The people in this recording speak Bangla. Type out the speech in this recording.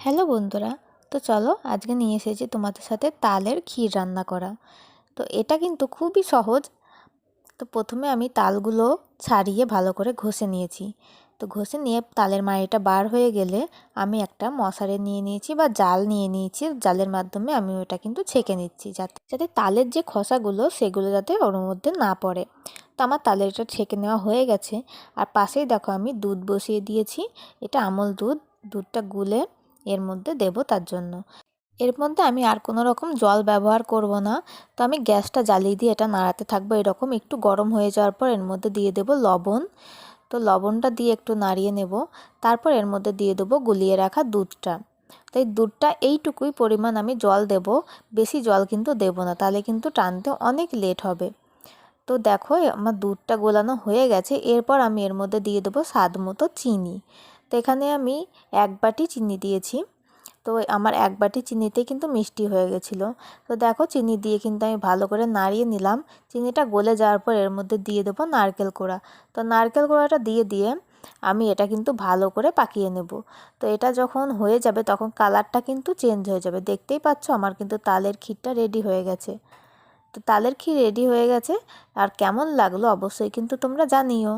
হ্যালো বন্ধুরা, তো চলো আজকে নিয়ে এসেছি তোমাদের সাথে তালের ক্ষীর রান্না করা। তো এটা কিন্তু খুবই সহজ। তো প্রথমে আমি তালগুলো ছাড়িয়ে ভালো করে ঘষে নিয়েছি। তো ঘষে নিয়ে তালের মাড়িটা বার হয়ে গেলে আমি একটা মশারি নিয়ে নিয়েছি বা জাল নিয়ে নিয়েছি। জালের মাধ্যমে আমি ওটা কিন্তু ছেঁকে নিচ্ছি যাতে যাতে তালের যে খোসাগুলো সেগুলো যাতে ওর মধ্যে না পড়ে। তো আমার তালেরটা ছেঁকে নেওয়া হয়ে গেছে। আর পাশেই দেখো আমি দুধ বসিয়ে দিয়েছি। এটা আমল দুধ। দুধটা গুলে এর মধ্যে দেব তার জন্য। এর মধ্যে আমি আর কোনো রকম জল ব্যবহার করব না। তো আমি গ্যাসটা জ্বালিয়ে দিয়ে এটা নাড়াতে থাকবো। এরকম একটু গরম হয়ে যাওয়ার পর এর মধ্যে দিয়ে দেব লবণ। তো লবণটা দিয়ে একটু নাড়িয়ে নেব। তারপর এর মধ্যে দিয়ে দেবো গুলিয়ে রাখা দুধটা। তো এই দুধটা এইটুকুই পরিমাণ আমি জল দেব, বেশি জল কিন্তু দেব না, তাহলে কিন্তু টানতে অনেক লেট হবে। তো দেখো আমার দুধটা গোলানো হয়ে গেছে। এরপর আমি এর মধ্যে দিয়ে দেবো স্বাদ মতো চিনি। তো এখানে আমি 1 বাটি চিনি দিয়েছি। তো আমার 1 বাটি চিনিতেই কিন্তু মিষ্টি হয়ে গেছিলো। তো দেখো চিনি দিয়ে কিন্তু আমি ভালো করে নাড়িয়ে নিলাম। চিনিটা গলে যাওয়ার পর এর মধ্যে দিয়ে দেবো নারকেল কোড়া। তো নারকেল কোড়াটা দিয়ে দিয়ে আমি এটা কিন্তু ভালো করে পাকিয়ে নেব। তো এটা যখন হয়ে যাবে তখন কালারটা কিন্তু চেঞ্জ হয়ে যাবে। দেখতেই পাচ্ছ আমার কিন্তু তালের ক্ষীরটা রেডি হয়ে গেছে। তো তালের ক্ষীর রেডি হয়ে গেছে। আর কেমন লাগলো অবশ্যই কিন্তু তোমরা জানিও।